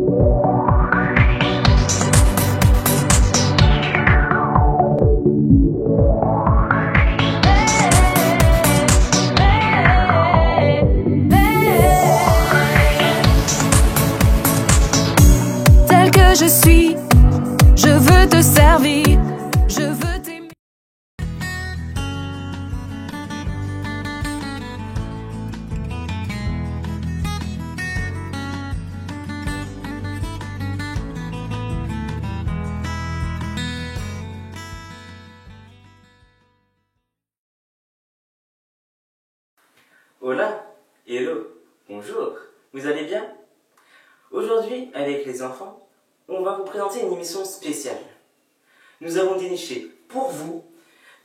Tel que je suis, je veux te servir, je veux t'aimer. Hola, hello, bonjour, vous allez bien? Aujourd'hui, avec les enfants, on va vous présenter une émission spéciale. Nous avons déniché pour vous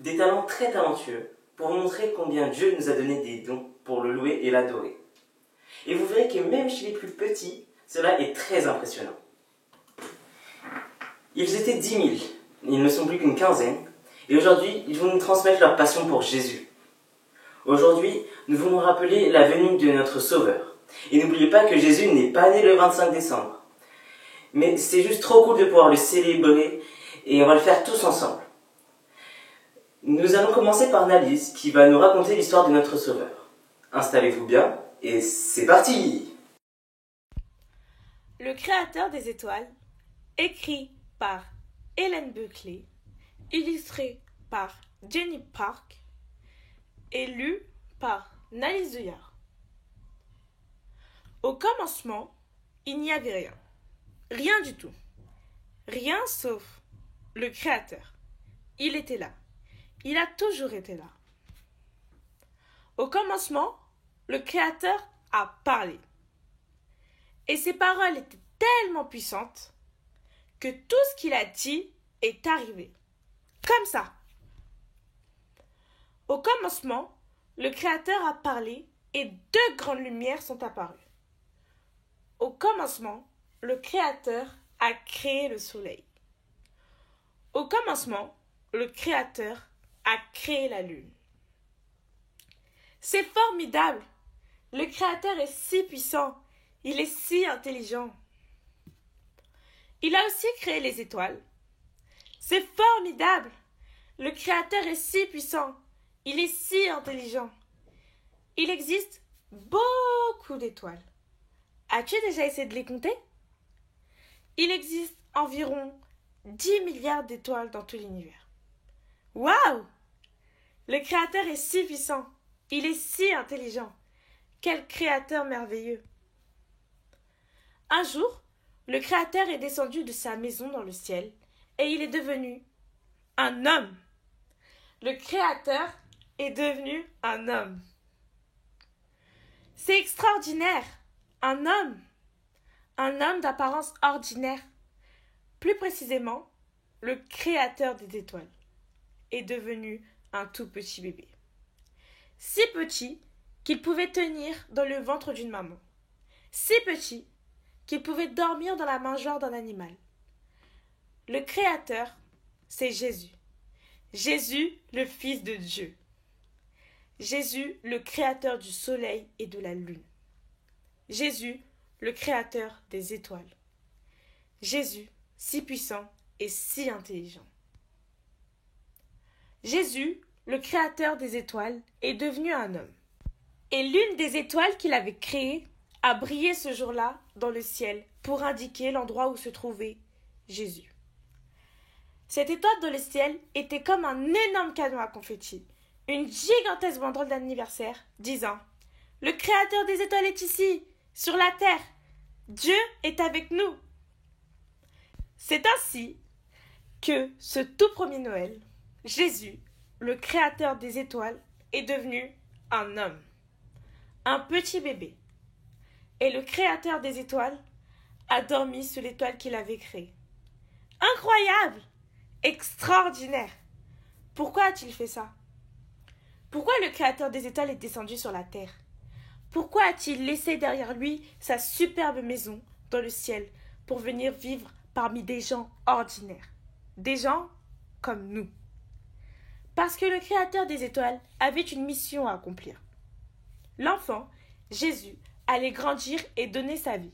des talents très talentueux pour vous montrer combien Dieu nous a donné des dons pour le louer et l'adorer. Et vous verrez que même chez les plus petits, cela est très impressionnant. Ils étaient 10 000, ils ne sont plus qu'une quinzaine, et aujourd'hui, ils vont nous transmettre leur passion pour Jésus. Aujourd'hui, nous voulons rappeler la venue de notre Sauveur. Et n'oubliez pas que Jésus n'est pas né le 25 décembre. Mais c'est juste trop cool de pouvoir le célébrer et on va le faire tous ensemble. Nous allons commencer par Nalise qui va nous raconter l'histoire de notre Sauveur. Installez-vous bien et c'est parti! Le créateur des étoiles, écrit par Hélène Buckley, illustré par Jenny Park et lu par Nalise Zuyar. Au commencement, il n'y avait rien. Rien du tout. Rien sauf le Créateur. Il était là. Il a toujours été là. Au commencement, le Créateur a parlé. Et ses paroles étaient tellement puissantes que tout ce qu'il a dit est arrivé. Comme ça. Au commencement, le Créateur a parlé et deux grandes lumières sont apparues. Au commencement, le Créateur a créé le soleil. Au commencement, le Créateur a créé la lune. C'est formidable! Le Créateur est si puissant, il est si intelligent. Il a aussi créé les étoiles. C'est formidable! Le Créateur est si puissant, il est si intelligent. Il existe beaucoup d'étoiles. As-tu déjà essayé de les compter? Il existe environ 10 milliards d'étoiles dans tout l'univers. Waouh! Le Créateur est si puissant. Il est si intelligent. Quel Créateur merveilleux! Un jour, le Créateur est descendu de sa maison dans le ciel et il est devenu un homme. Le Créateur est devenu un homme. C'est extraordinaire! Un homme d'apparence ordinaire, plus précisément, le Créateur des étoiles, est devenu un tout petit bébé. Si petit qu'il pouvait tenir dans le ventre d'une maman, si petit qu'il pouvait dormir dans la mangeoire d'un animal. Le Créateur, c'est Jésus. Jésus, le Fils de Dieu. Jésus, le Créateur du soleil et de la lune. Jésus, le Créateur des étoiles. Jésus, si puissant et si intelligent. Jésus, le Créateur des étoiles, est devenu un homme. Et l'une des étoiles qu'il avait créées a brillé ce jour-là dans le ciel pour indiquer l'endroit où se trouvait Jésus. Cette étoile dans le ciel était comme un énorme canon à confetti, une gigantesque banderole d'anniversaire disant « Le Créateur des étoiles est ici, sur la terre. Dieu est avec nous. » C'est ainsi que ce tout premier Noël, Jésus, le Créateur des étoiles, est devenu un homme, un petit bébé. Et le Créateur des étoiles a dormi sous l'étoile qu'il avait créée. Incroyable! Extraordinaire! Pourquoi a-t-il fait ça? Pourquoi le Créateur des étoiles est descendu sur la terre? Pourquoi a-t-il laissé derrière lui sa superbe maison dans le ciel pour venir vivre parmi des gens ordinaires? Des gens comme nous. Parce que le Créateur des étoiles avait une mission à accomplir. L'enfant, Jésus, allait grandir et donner sa vie.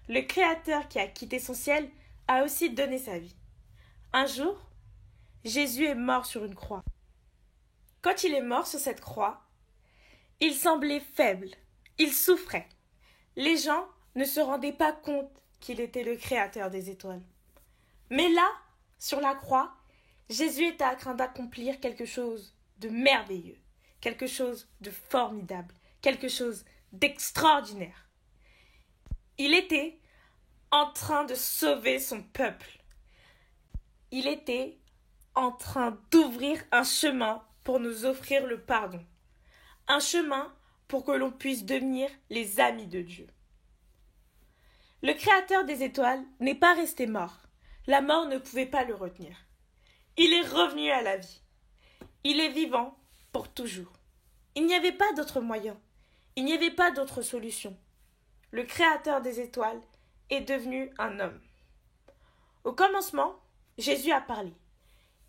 Le Créateur qui a quitté son ciel a aussi donné sa vie. Un jour, Jésus est mort sur une croix. Quand il est mort sur cette croix, il semblait faible, il souffrait. Les gens ne se rendaient pas compte qu'il était le Créateur des étoiles. Mais là, sur la croix, Jésus était en train d'accomplir quelque chose de merveilleux, quelque chose de formidable, quelque chose d'extraordinaire. Il était en train de sauver son peuple. Il était en train d'ouvrir un chemin pour nous offrir le pardon. Un chemin pour que l'on puisse devenir les amis de Dieu. Le Créateur des étoiles n'est pas resté mort. La mort ne pouvait pas le retenir. Il est revenu à la vie. Il est vivant pour toujours. Il n'y avait pas d'autre moyen. Il n'y avait pas d'autre solution. Le Créateur des étoiles est devenu un homme. Au commencement, Jésus a parlé.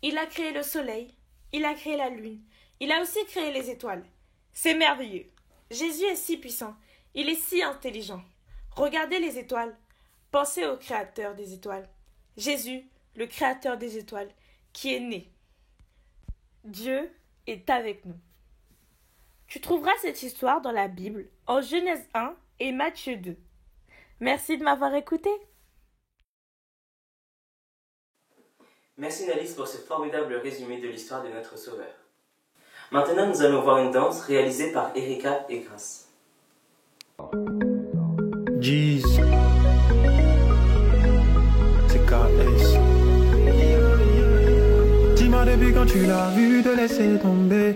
Il a créé le soleil, il a créé la lune, il a aussi créé les étoiles. C'est merveilleux. Jésus est si puissant, il est si intelligent. Regardez les étoiles, pensez au Créateur des étoiles. Jésus, le Créateur des étoiles, qui est né. Dieu est avec nous. Tu trouveras cette histoire dans la Bible, en Genèse 1 et Matthieu 2. Merci de m'avoir écouté. Merci Nalice pour ce formidable résumé de l'histoire de notre Sauveur. Maintenant, nous allons voir une danse réalisée par Erika et Grace. Jeez, c'est KS. Dis-moi depuis quand tu l'as vu de laisser tomber.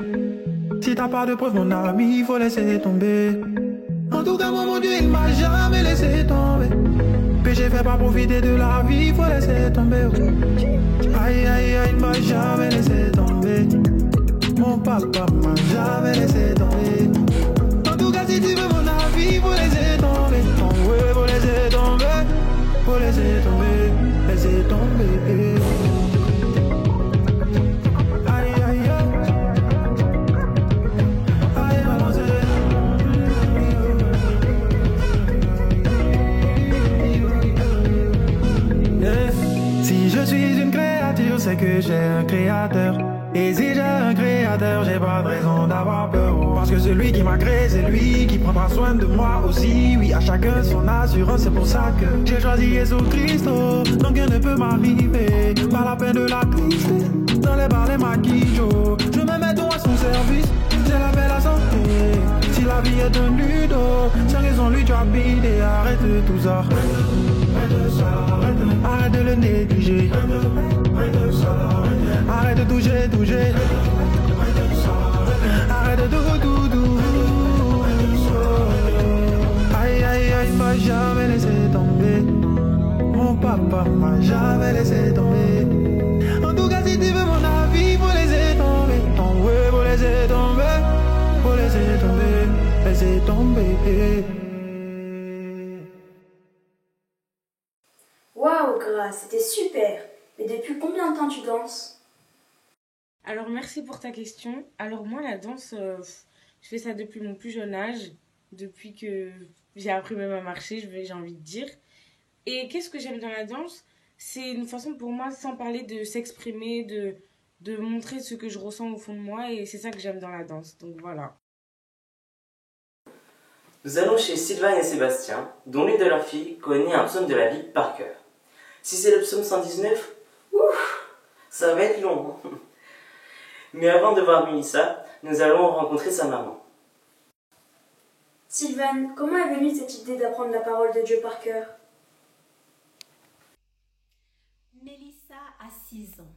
Si t'as pas de preuve, mon ami, faut laisser tomber. En tout cas, mon Dieu, il m'a jamais laissé tomber. Péché fait pas profiter de la vie, faut laisser tomber. Aïe, aïe, aïe, il m'a jamais laissé tomber. Mon papa m'a jamais laissé tomber. En tout cas, si tu veux mon avis, faut laisser tomber. Oh ouais, faut laisser tomber. Faut laisser tomber, laisser tomber. Aïe, aïe, aïe. Aïe, maman, si je suis une créature, c'est que j'ai un créateur. Et si j'ai un créateur, j'ai pas de raison d'avoir peur. Parce que celui qui m'a créé, c'est lui qui prendra soin de moi aussi. Oui, à chacun son assurance, c'est pour ça que j'ai choisi Jésus-Christ. Donc rien ne peut m'arriver, pas la peine de la trister. Dans les bars, les maquillages, je me mets tout à son service. J'ai la paix, la santé. Si la vie est un ludo, sans raison lui tu as bidé. Arrête tout ça. Arrête de le négliger. Arrête de toucher, toucher. Arrête de tout. Aïe, aïe, aïe, m'a jamais laissé tomber. Mon papa m'a jamais laissé tomber. En tout cas, si tu veux mon avis, faut laisser tomber. Oh ouais, faut laisser tomber. Faut laisser tomber, laisser tomber. Waouh, Grace, c'était super. Mais depuis combien de temps tu danses? Alors merci pour ta question. Alors moi la danse, je fais ça depuis mon plus jeune âge, depuis que j'ai appris même à marcher, j'ai envie de dire. Et qu'est-ce que j'aime dans la danse? C'est une façon pour moi, sans parler, de s'exprimer, de montrer ce que je ressens au fond de moi, et c'est ça que j'aime dans la danse. Donc voilà. Nous allons chez Sylvain et Sébastien, dont l'une de leurs filles connaît un psaume de la Bible par cœur. Si c'est le psaume 119, ça va être long. Mais avant de voir Mélissa, nous allons rencontrer sa maman. Sylvain, comment est venue cette idée d'apprendre la parole de Dieu par cœur? Mélissa a 6 ans.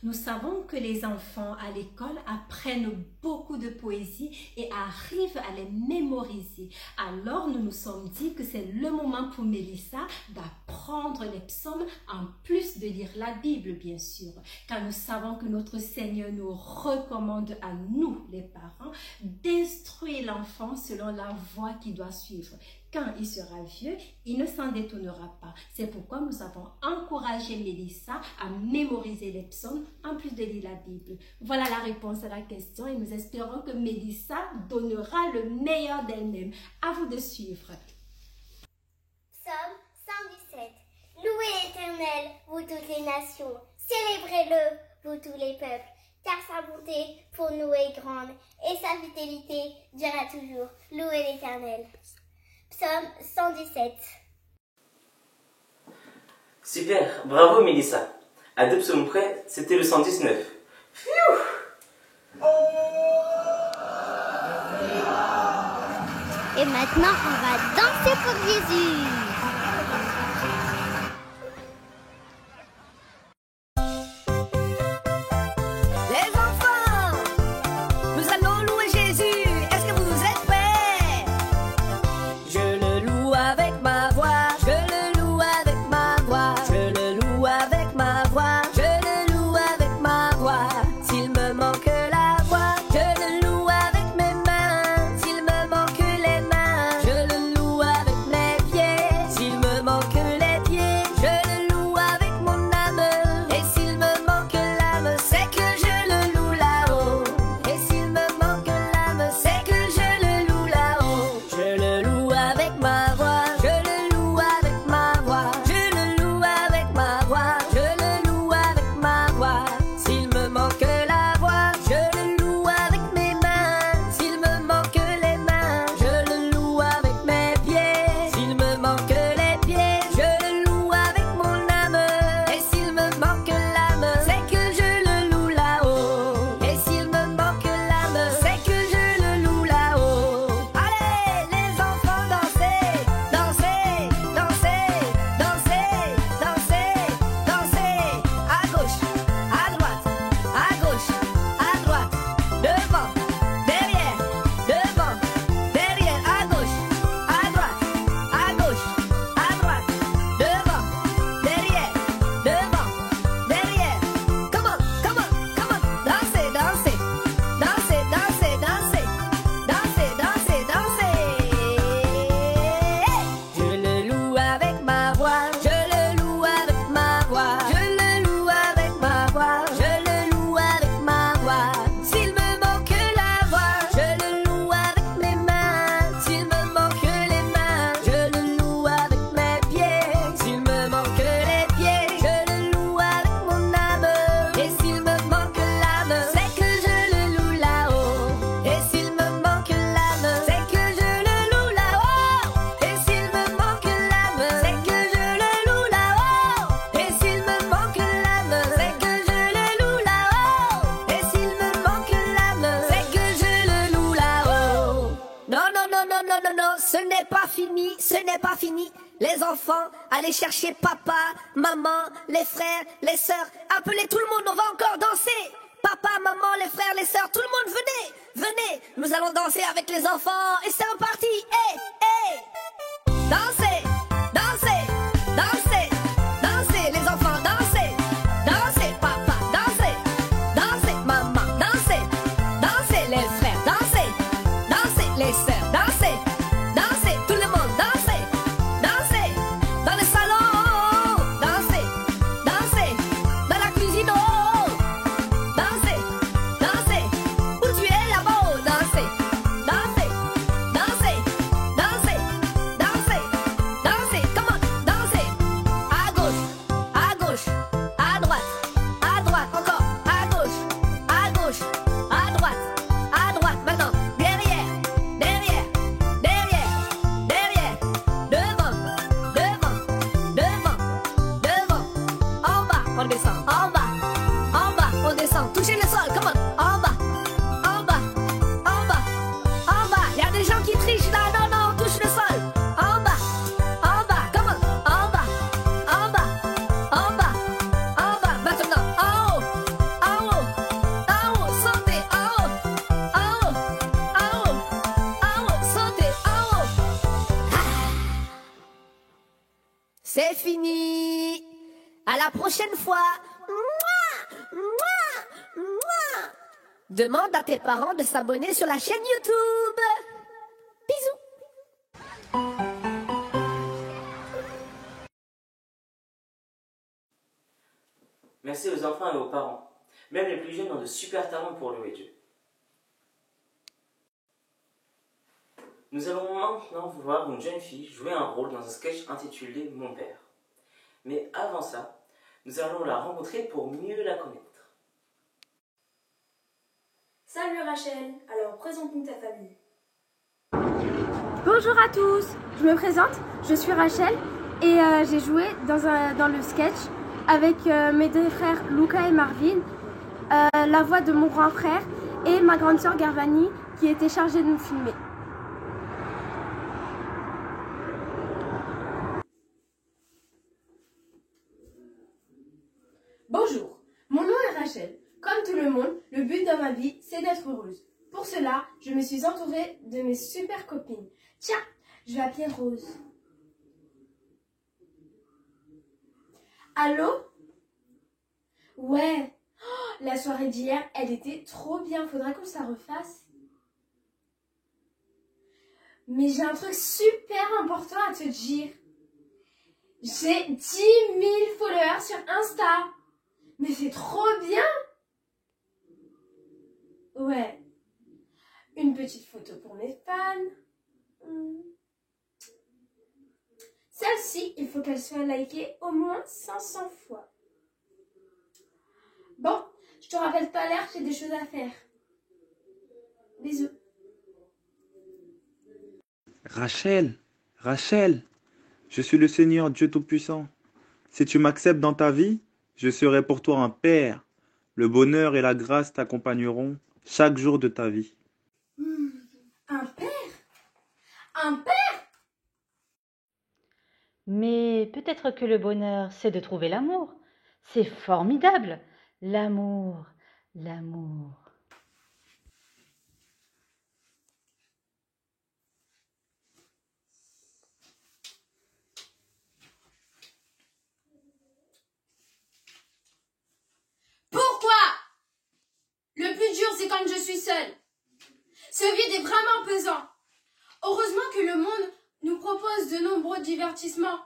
Nous savons que les enfants à l'école apprennent beaucoup de poésie et arrivent à les mémoriser. Alors nous nous sommes dit que c'est le moment pour Mélissa d'apprendre les psaumes en plus de lire la Bible bien sûr. Car nous savons que notre Seigneur nous recommande à nous les parents d'instruire l'enfant selon la voie qu'il doit suivre. Quand il sera vieux, il ne s'en détournera pas. C'est pourquoi nous avons encouragé Mélissa à mémoriser les psaumes en plus de lire la Bible. Voilà la réponse à la question et nous espérons que Mélissa donnera le meilleur d'elle-même. À vous de suivre. Psaume l'Éternel, vous toutes les nations. Célébrez-le, vous tous les peuples, car sa bonté pour nous est grande et sa fidélité durera toujours. Louez l'Éternel. Psaume 117. Super, bravo Mélissa. À 2 psaumes près, c'était le 119. Pfiou! Et maintenant, on va danser pour Jésus. Les enfants, nous allons louer Jésus. Est-ce que vous êtes prêts? Je le loue avec ma voix, je le loue avec ma voix, je le loue avec ma voix, je le loue avec ma voix. S'il me manque la voix, je le loue avec mes mains. S'il me manque les mains, je le loue avec mes pieds. S'il me manque les pieds, je le loue avec mon âme. Et s'il me manque l'âme, c'est que je le loue là-haut. Et s'il me manque l'âme, c'est que je le loue là-haut. Je le loue avec ma voix, je le loue avec ma voix, je le loue avec ma voix, je le loue avec ma voix. S'il me manque la voix, je le loue avec mes mains. S'il me manque les mains, je le loue avec mes pieds. S'il me manque les pieds, je le loue avec mon âme. Et s'il me manque l'âme, c'est que je le loue là-haut. Et s'il me manque l'âme, c'est que je le loue là-haut. Allez, les enfants, dansez, dansez, dansez, dansez, dansez, dansez. À gauche, à droite, à gauche, à droite, devant, derrière, à gauche, à droite, à gauche, à droite, devant, derrière, derrière. Come on, come on, come on. Dansez, dansez, dansez, dansez, dansez, dansez, dansez, dansez. Je le loue avec ma voix, je le loue avec ma voix, je le loue avec ma voix, je le loue avec ma voix. S'il me manque la voix, je le loue avec mes mains. S'il me manque les mains, je le loue avec mes pieds. S'il me manque les pieds, je le loue avec mon âme. Et s'il me manque l'âme, c'est que je le loue là-haut. Et s'il me manque l'âme, c'est que je le loue là-haut. Et s'il me manque l'âme, c'est que je le loue là-haut. Et s'il me manque l'âme, c'est que je le loue là-haut. Et s'il me manque l'âme, c'est que je le loue là-haut. Non, non, non, non, non, non, non, ce n'est pas fini, ce n'est pas fini. Les enfants, allez chercher papa, maman, les frères, les sœurs. Appelez tout le monde, on va encore danser. Papa, maman, les frères, les sœurs, tout le monde, venez, venez. Nous allons danser avec les enfants et c'est reparti. Hey, hey. Dansez, dansez, dansez, dansez, les enfants, dansez. Dansez, papa, dansez. Dansez, maman, dansez. Dansez, les frères, dansez. Dansez, les sœurs, dansez. Dansez, tout le monde, dansez. Dansez, dans le salon. Dansez, dansez, dans la cuisine. Dansez, dansez, où tu es là-bas, dansez. Dansez, dansez, dansez, dansez, dansez, comment dansez. À gauche, à droite, encore, à gauche, à droite, maintenant, derrière, devant, en bas, on descend, en bas, on descend, touchez le sol, comment, en bas, il y a des gens qui trichent là, non, non, on touche le sol, en bas, comment, en bas, maintenant, en haut, sautez, en haut, sautez, en haut. C'est fini. À la prochaine fois. Mouah, mouah, mouah. Demande à tes parents de s'abonner sur la chaîne YouTube. Bisous. Merci aux enfants et aux parents. Même les plus jeunes ont de super talents pour louer Dieu. Nous allons maintenant voir une jeune fille jouer un rôle dans un sketch intitulé Mon père. Mais avant ça, nous allons la rencontrer pour mieux la connaître. Salut Rachel, alors présente-nous ta famille. Bonjour à tous, je me présente, je suis Rachel et j'ai joué dans le sketch avec mes deux frères Luca et Marvin, la voix de mon grand frère et ma grande sœur Garvani qui était chargée de nous filmer. Bonjour, mon nom est Rachel. Comme tout le monde, le but dans ma vie, c'est d'être heureuse. Pour cela, je me suis entourée de mes super copines. Tiens, je vais appeler Rose. Allô? Ouais. Oh, la soirée d'hier, elle était trop bien. Faudra qu'on se la refasse. Mais j'ai un truc super important à te dire. J'ai 10 000 followers sur Insta. Mais c'est trop bien! Ouais. Une petite photo pour mes fans. Celle-ci, il faut qu'elle soit likée au moins 500 fois. Bon, je te rappelle tout à l'heure, j'ai des choses à faire. Bisous. Rachel, Rachel, je suis le Seigneur Dieu Tout-Puissant. Si tu m'acceptes dans ta vie, je serai pour toi un père. Le bonheur et la grâce t'accompagneront chaque jour de ta vie. Un père? Un père? Mais peut-être que le bonheur, c'est de trouver l'amour. C'est formidable. L'amour, l'amour. Pourquoi? Le plus dur, c'est quand je suis seule. Ce vide est vraiment pesant. Heureusement que le monde nous propose de nombreux divertissements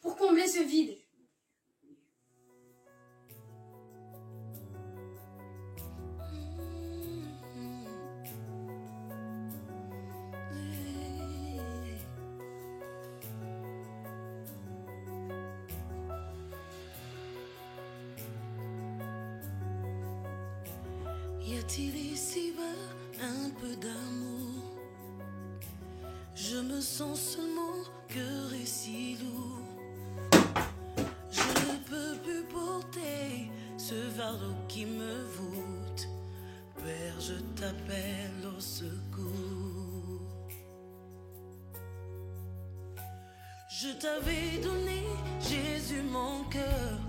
pour combler ce vide. Y a-t-il ici-bas un peu d'amour? Je me sens seulement cœur et si lourd. Je ne peux plus porter ce fardeau qui me voûte. Père, je t'appelle au secours. Je t'avais donné, Jésus, mon cœur.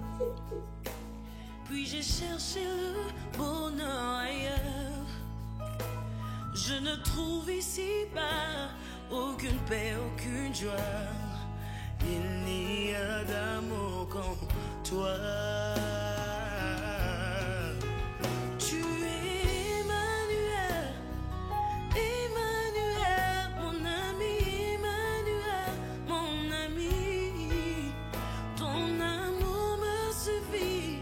Puis j'ai cherché le bonheur ailleurs. Je ne trouve ici-bas aucune paix, aucune joie. Il n'y a d'amour qu'en toi. Tu es Emmanuel, Emmanuel, mon ami, Emmanuel, mon ami. Ton amour me suffit.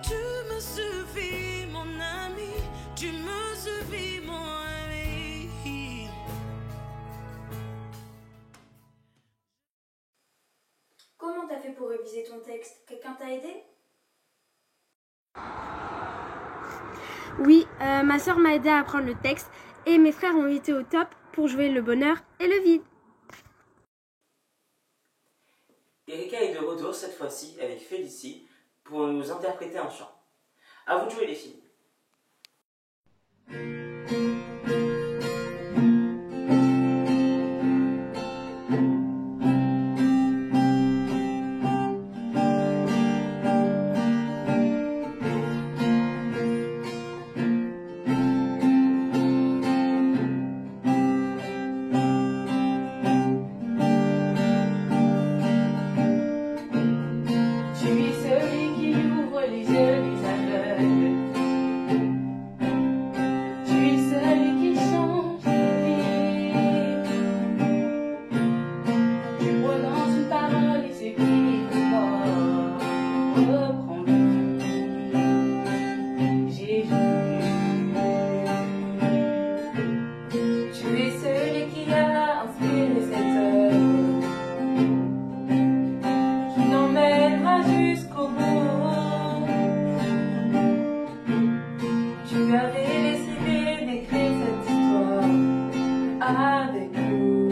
Tu me suffis, mon ami, tu me suffis, mon ami. Comment t'as fait pour réviser ton texte? Quelqu'un t'a aidé? Oui, ma sœur m'a aidé à apprendre le texte et mes frères ont été au top pour jouer le bonheur et le vide. Erika est de retour cette fois-ci avec Félicie pour nous interpréter un chant. À vous de jouer les filles. Tu l'emmèneras jusqu'au bout. Tu avais décidé d'écrire cette histoire avec nous.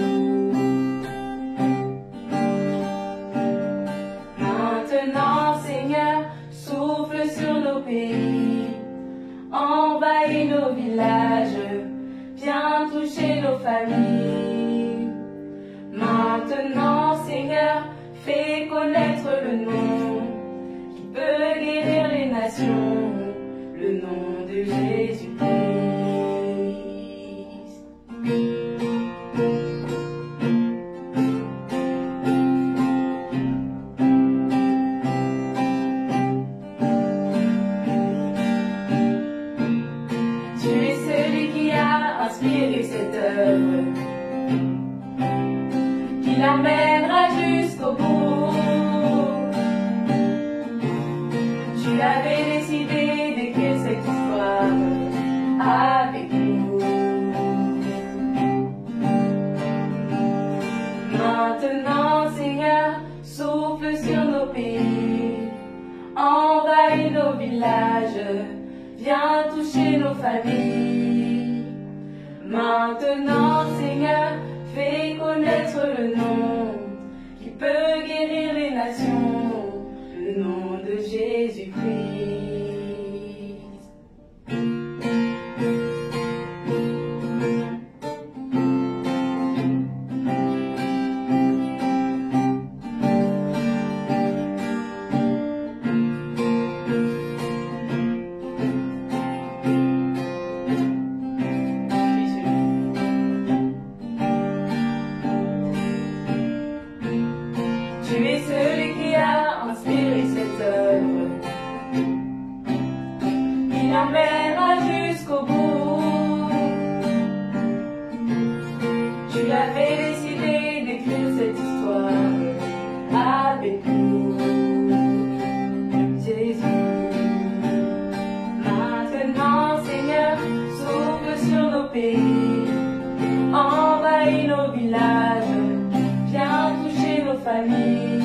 Maintenant, Seigneur, souffle sur nos pays, envahis nos villages, viens toucher nos familles. Maintenant, Seigneur, fais connaître le nom qui peut guérir les nations, le nom de Jésus-Christ. Tu es celui qui a inspiré cette œuvre, qui l'emmènera jusqu'au bout. Tu avais décidé d'écrire cette histoire avec nous. Maintenant, Seigneur, souffle sur nos pays, envahis nos villages, viens toucher nos familles. Maintenant, Seigneur, fais connaître le nom qui peut guérir les nations, le nom de Jésus-Christ. Tu es celui qui a inspiré cette œuvre, qui l'emmènera jusqu'au bout. Tu avais décidé d'écrire cette histoire avec nous, Jésus. Maintenant, Seigneur, souffle sur nos pays, envahis nos villages, viens toucher nos familles.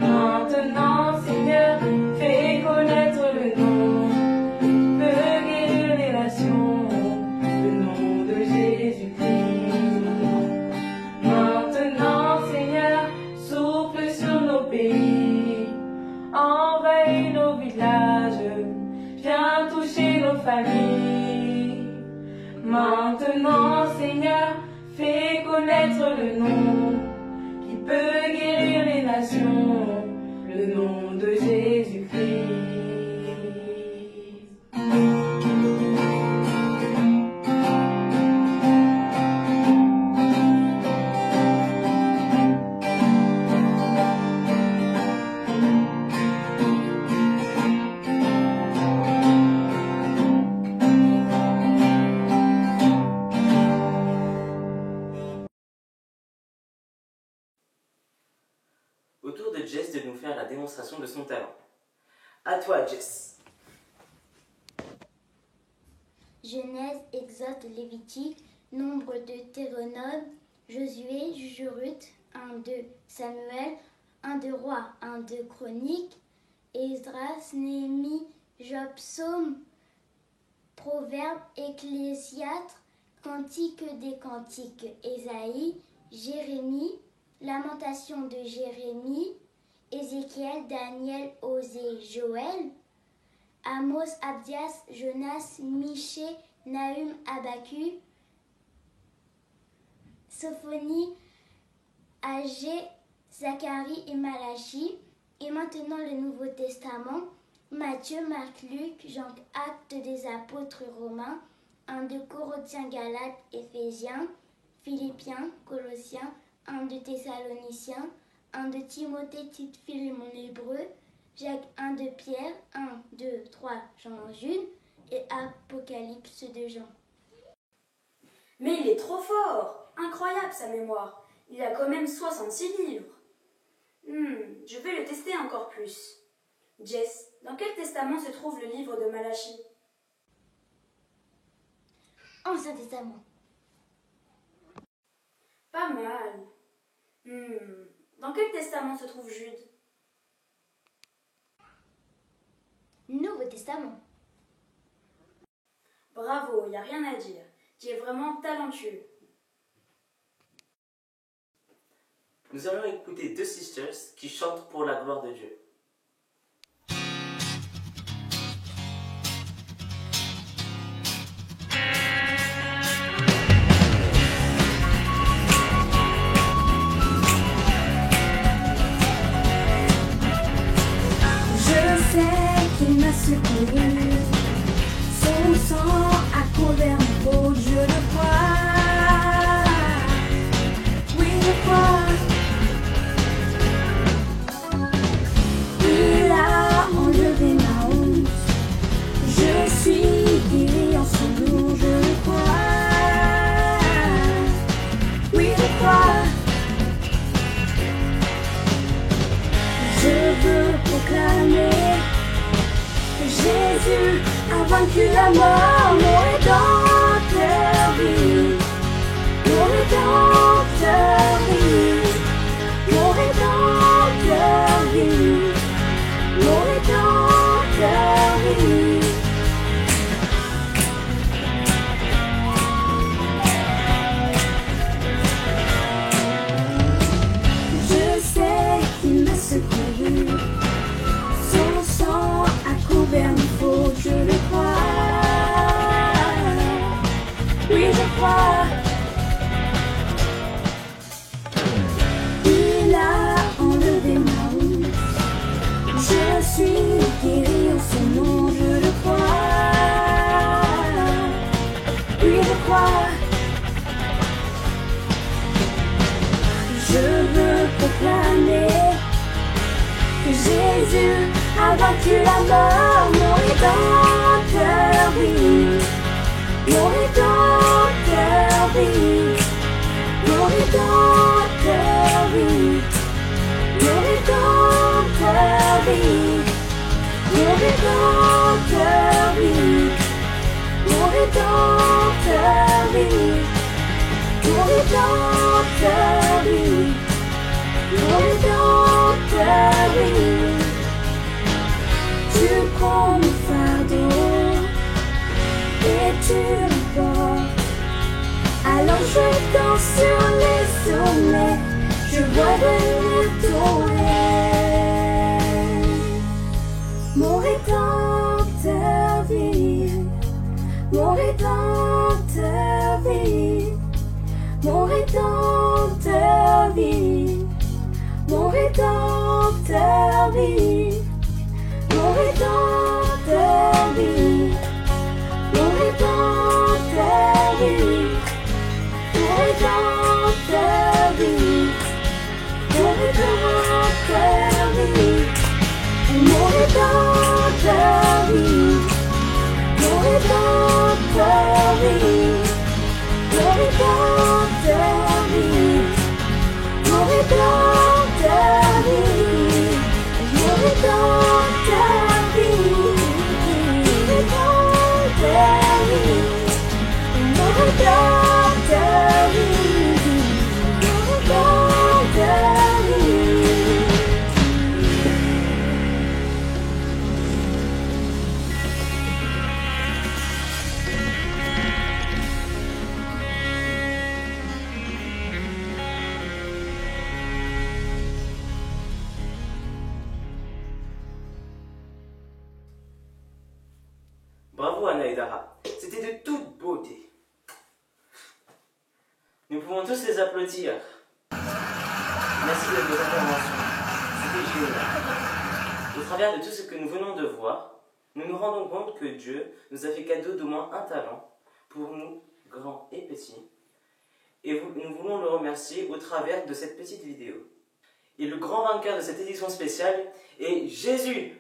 Maintenant, Seigneur, fais connaître le nom qui peut guérir les nations, le nom de Jésus-Christ. Maintenant, Seigneur, souffle sur nos pays, envahis nos villages, viens toucher nos familles. Maintenant, Seigneur, fais connaître le nom qui peut guérir les nations, le nom de Jésus-Christ. Au tour de Jess de nous faire la démonstration de son talent. À toi, Jess. Genèse, Exode, Lévitique, Nombre, Deutéronome, Josué, Juge, Ruth, 1-2 Samuel, 1-2 Rois, 1-2 Chroniques, Esdras, Néhémie, Job, Psaume, Proverbes, Ecclésiastes, Cantique des Cantiques, Ésaïe, Jérémie, Lamentation de Jérémie, Ézéchiel, Daniel, Osée, Joël, Amos, Abdias, Jonas, Michée, Nahum, Habakkuk, Sophonie, Agé, Zacharie et Malachie. Et maintenant le Nouveau Testament, Matthieu, Marc, Luc, Jean, Actes des Apôtres romains, 1-2 Corinthiens, Galates, Éphésiens, Philippiens, Colossiens, 1-2 Thessaloniciens, 1-2 Timothée, Tite, Philémon, Hébreu, Jacques, 1-2 Pierre, 1-2 3 Jean, Jude et Apocalypse de Jean. Mais il est trop fort! Incroyable sa mémoire! Il a quand même 66 livres. Je vais le tester encore plus. Jess, dans quel testament se trouve le livre de Malachie? Ancien Testament. Pas mal. Dans quel testament se trouve Jude? Nouveau Testament. Bravo, il n'y a rien à dire. Tu es vraiment talentueux. Nous allons écouter deux sisters qui chantent pour la gloire de Dieu. Je sais qu'il m'a secouru, son sang a couvert mon peau, je le crois, oui je crois. Il a enlevé ma honte, je suis guérie en son nom, je le crois, oui je crois. Je veux proclamer que Jésus a vaincu la mort, mon rédempteur vit, mon rédempteur vit, mon rédempteur vit, mon rédempteur vit. Je sais qu'il m'a secouru, son sang a couvert mes fautes, je le crois, oui je crois. Il a enlevé ma honte, je suis guérie en son nom, je le crois, oui je crois. Je veux proclamer que Jésus a vaincu la mort, mon rédempteur vit, mon rédempteur vit, mon rédempteur vit, mon rédempteur vit, mon rédempteur vit, mon rédempteur vit, mon rédempteur vit, mon rédempteur vit. Tu prends mon fardeau et tu le portes. Alors je danse sur les sommets, je vois venir ton règne. Mon rédempteur vit, mon rédempteur vit, mon rédempteur vit, mon rédempteur vit, mon rédempteur vit, mon rédempteur vit, mon rédempteur vit, mon rédempteur vit, mon rédempteur vit, mon rédempteur vit, mon rédempteur vit, mon rédempteur vit, mon rédempteur vit, mon rédempteur vit, mon rédempteur vit, mon rédempteur vit. Bravo Anna et Dara, c'était de toute beauté. Nous pouvons tous les applaudir. Merci de vos interventions, c'était génial. Au travers de tout ce que nous venons de voir, nous nous rendons compte que Dieu nous a fait cadeau d'au moins un talent, pour nous, grands et petits, et nous voulons le remercier au travers de cette petite vidéo. Et le grand vainqueur de cette édition spéciale est Jésus,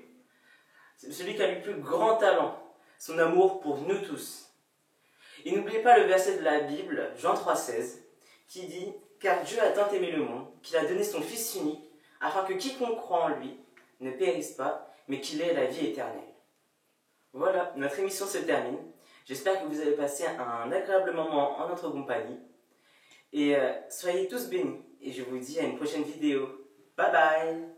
c'est celui qui a le plus grand talent, son amour pour nous tous. Et n'oubliez pas le verset de la Bible, Jean 3,16, qui dit « Car Dieu a tant aimé le monde, qu'il a donné son Fils unique, afin que quiconque croit en lui ne périsse pas, mais qu'il ait la vie éternelle. » Voilà, notre émission se termine. J'espère que vous avez passé un agréable moment en notre compagnie. Et soyez tous bénis. Et je vous dis à une prochaine vidéo. Bye bye!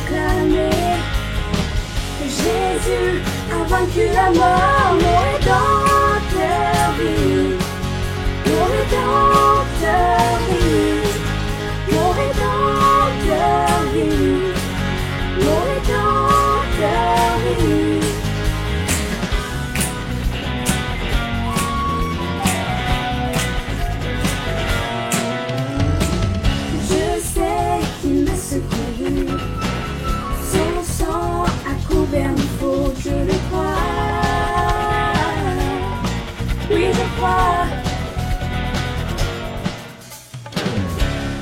proclamer que Jésus a vaincu la mort, mon rédempteur vit, mon rédempteur vit, mon rédempteur vit, mon rédempteur vit. Je sais qu'il m'a secouru, son sang a couvert mes fautes, je le crois, oui je crois.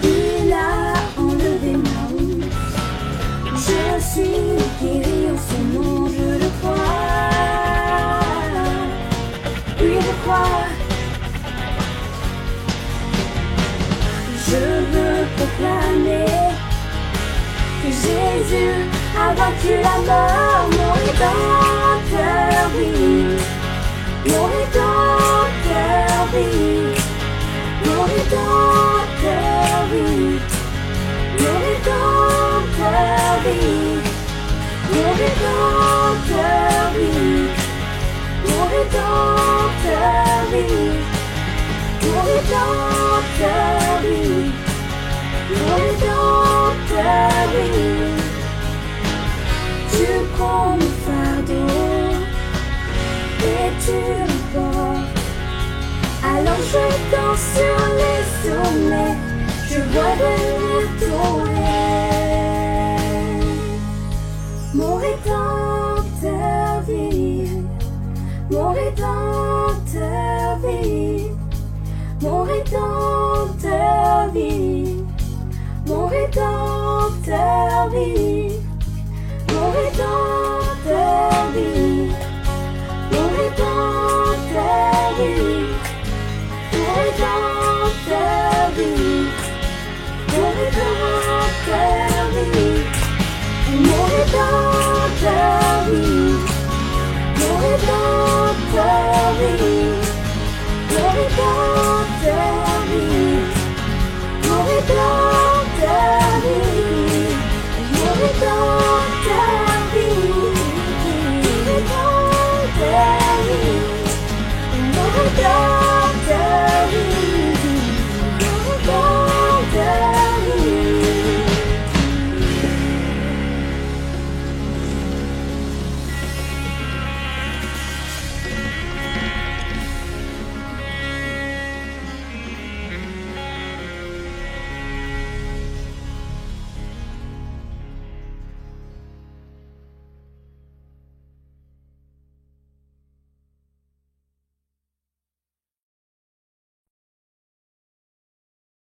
Il a enlevé ma honte, je suis guéri en son nom, je le crois, oui je crois. Je veux proclamer que Jésus a vaincu la mort, mon rédempteur vit, mon rédempteur vit, mon rédempteur vit, mon rédempteur vit, mon rédempteur vit, mon rédempteur vit, mon rédempteur vit, mon rédempteur vit. Tu prends mon fardeau et tu le portes. Alors je danse sur les sommets, je vois venir ton règne. Mon rédempteur vit, mon rédempteur vit, mon rédempteur vit, mon rédempteur vit.